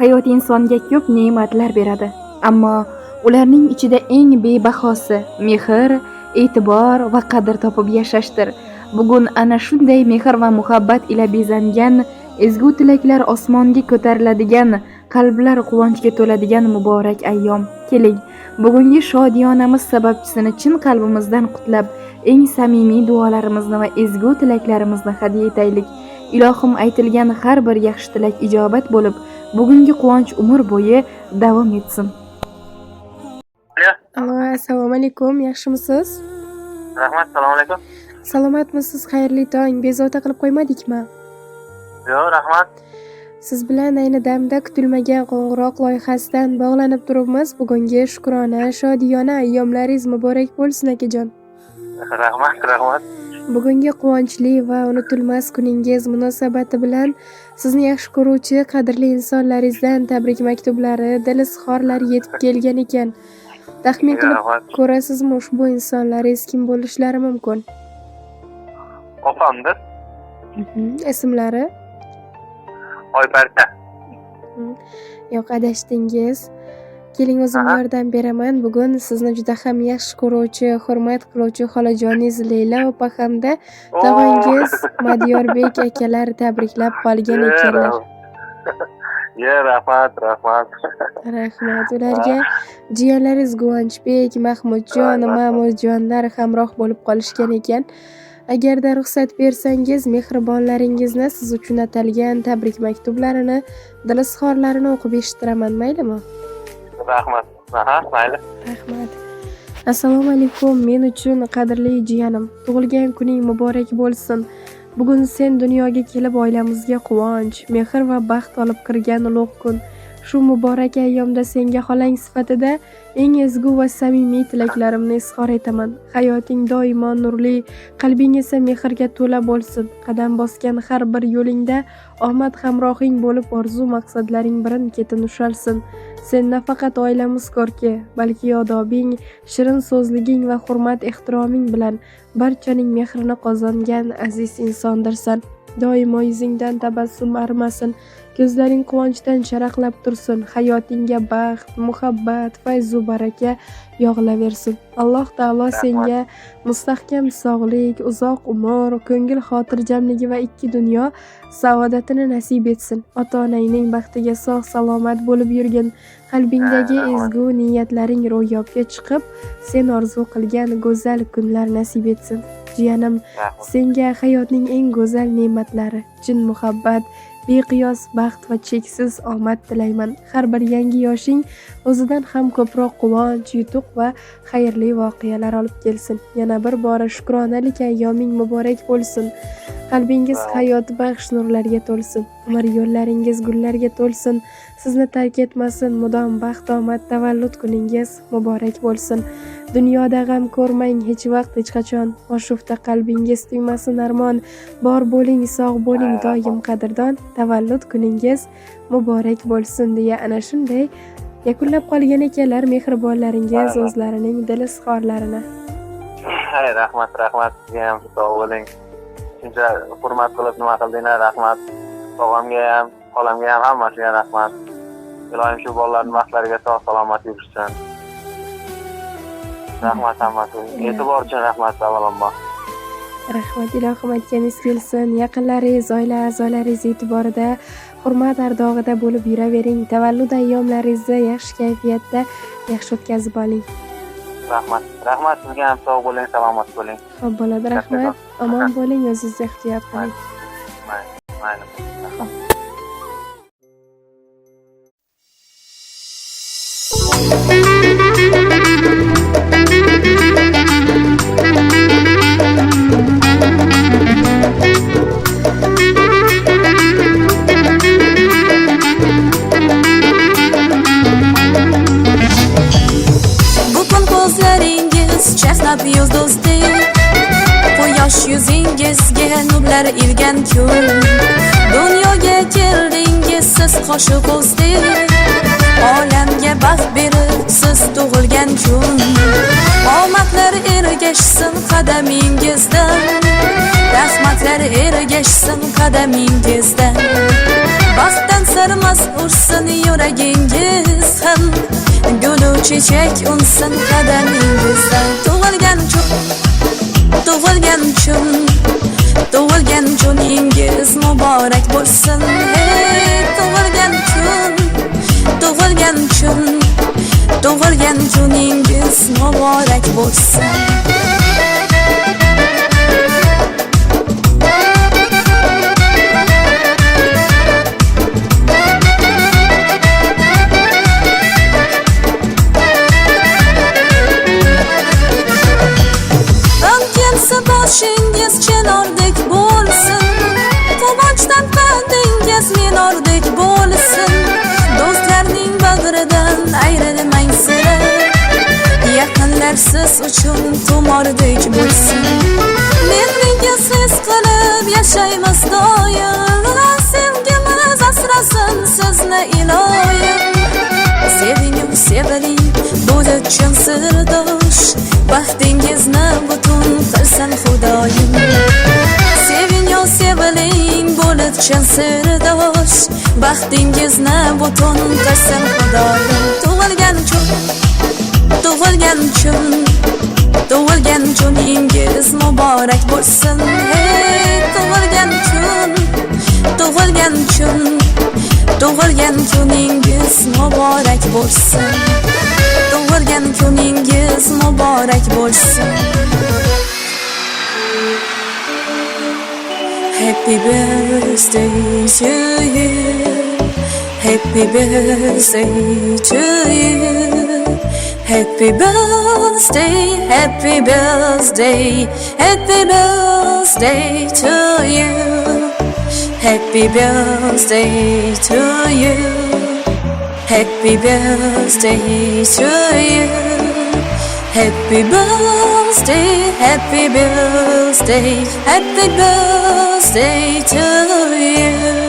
Hayot insonga ko'p ne'matlar beradi, ammo ularning ichida eng bebahosi mehr, e'tibor va qadr topib yashashdir. Bugun ana shunday mehr va muhabbat ila bezangan, ezgu tilaklar osmonga ko'tariladigan, qalblar quvonchga to'ladigan muborak ayyom. Keling, bugungi shodiyonamiz sababchisini chin qalbimizdan qutlab, eng samimiy duolarimizni va ezgu tilaklarimizni hadya etaylik. Ilohim aytilgan har bir yaxshi tilak ijobat bo'lib, bugungi quvonch umr bo'yi davom etsin. Assalomu alaykum, yaxshimisiz? Rahmat, assalomu alaykum. Salomatmisiz? Xayrli tong. Bezovta qilib qo'ymadikmi? Yo'q, rahmat. Siz bilan ayni damda kutilmagan qo'ng'iroq loyihasidan bog'lanib turibmiz. Bugungi shukrona, shodiyona ayyomlaringiz muborak bo'lsin akajon. Rahmat. Bugungi quvonchli va unutilmas kuningiz munosabati bilan sizni yaxshi ko'ruvchi qadrli insonlaringizdan tabrik maktublari, dil izhorlari yetib kelgan ekan. Taxmin qilib ko'rasizmi, ushbu insonlaringiz kim bo'lishlari mumkin? Opamdir. Ismlari? Oyparta. Yo'q, adashdingiz. Keling, o'zim yordam beraman. Bugun sizni juda ham yaxshi ko'ruvchi, hurmat qiluvchi xolajoningiz Leyla opa hamda tog'angiz Madiyorbek akalar tabriklab qolgan ekanlar. Rahmat. Rahmat. Ularga jiyanlaringiz Guvanchbek, Mahmudjon, Ma'murjonlar hamroh bo'lib qolishgan ekan. Agarda ruxsat bersangiz, mehribonlaringizni siz uchun atalgan tabrik maktublarini, dil izhorlarini o'qib eshittiraman, maylimi? Rahmat. Mayli. Rahmat. Assalomu alaykum, men uchun qadrli jiyanim. Tug'ilgan kuning muborak bo'lsin. Bugun sen dunyoga kelib oilamizga quvonch, mehr va baxt olib kirgan ulug' kun. Shu muborak ayyomda senga xolang sifatida eng ezgu va samimiy tilaklarimni izhor etaman. Hayoting doimo nurli, qalbing esa mehrga to'la bo'lsin. Qadam bosgan har bir yo'lingda omad hamrohing bo'lib, orzu maqsadlaring birin-ketin ushalsin. Sen nafaqat oilamiz ko'rki, balki odobing, shirin so'zliging va hurmat ehtiroming bilan barchaning mehrini qozongan aziz insondirsan. Doimo yuzingdan tabassum arimasin, ko'zlaring quvonchdan charaqlab tursin. Hayotingga baxt, muhabbat, fayz va baraka yog'ilaversin. Alloh taolo senga mustahkam sog'lik, uzoq umr, ko'ngil xotirjamligi va ikki dunyo saodatini nasib etsin. Ota-onangning baxtiga sog' salomat bo'lib yurgin. Qalbingdagi ezgu niyatlaring ro'yobga chiqib, sen orzu qilgan go'zal kunlar nasib etsin. Jiyanim, senga hayotning eng go'zal ne'matlari, chin muhabbat, beqiyos baxt va cheksiz omad tilayman. Har bir yangi yoshing o'zidan ham ko'proq quvonch, yutuq va xayrli voqealar olib kelsin. Yana bir bora shukronalik ayyoming muborak bo'lsin. Qalbingiz hayot baxsh nurlarga to'lsin. Umr yo'llaringiz gullarga to'lsin. Sizni tark etmasin. Mudom baxt, omad, tavallud kuningiz muborak bo'lsin. Dunyoda g'am ko'rmang hech vaqt, hech qachon. Oshufta qalbingiz tuymasin armon. Bor bo'ling, sog' bo'ling, doim qadrdon. Tavallud kuningiz muborak bo'lsin deya ana shunday yakunlab qolgan ekanlar mehribonlaringiz o'zlarining dil izhorlarini. Rahmat. Sizga ham sog' bo'ling. Shuncha hurmat qilib nima qildinglar, rahmat. Tog'amga ham, xolamga ham hammasiga rahmat. Ilohim shu bolalarning vaqtlariga sog' salomat yurishsin. Rahmat hammasiga. E'tibor uchun rahmat avvalambor. Rahmat, ilohim aytganingiz kelsin. Yaqinlaringiz, oila a'zolaringiz e'tiborida, hurmat ardog'ida bo'lib yuravering. Tavallud ayyomlaringizni yaxshi kayfiyatda yaxshi o'tkazib oling. Rahmat sizga ham sog' bo'ling, salomat bo'ling. Xo'p bo'ladi, rahmat. Omon bo'ling, o'zingizni ehtiyot qiling. Mayli. Butun ko'zlaringiz chaqnab yulduzday, quyosh yuzingizga nurlar ilgan kun. Dunyoga keldingiz siz qoshiq o'zdek, olamga baxt berib siz tug'ilgan kun. Omadlar ergashsin qadamingizdan, rahmatlar ergashsin qadamingizdan. Baxtdan sarmas ursin yuragingiz ham, gulu chechak unsin qadamingizdan. Tug'ilgan kuningiz muborak bo'lsin. Hey, tug'ilgan kuningiz muborak bo'lsin. Boshingiz chinordek bo'lsin, quvonchdan qandingiz minordek bo'lsin. Do'stlarning bag'ridan ayrilmang sira, yaqinlar siz uchun tumordek bo'lsin. Mehringiz his qilib yashaymiz doim, sevgimiz asrasin sizni iloyim. Seving, seviling, bo'lib chin sirdosh, baxtingizni butun qilsin Xudoyim. Seving, seviling, bo'lib chin sirdosh, baxtingizni butun qilsin Xudoyim. Tug'ilgan kuningiz muborak bo'lsin. Hey, tug'ilgan kuningiz muborak bo'lsin. Tug'ilgan kuningiz muborak bo'lsin. Happy birthday to you. Happy birthday to you. Happy birthday, happy birthday, happy birthday to you. Happy birthday to you. Happy birthday to you. Happy birthday, happy birthday, happy birthday to you.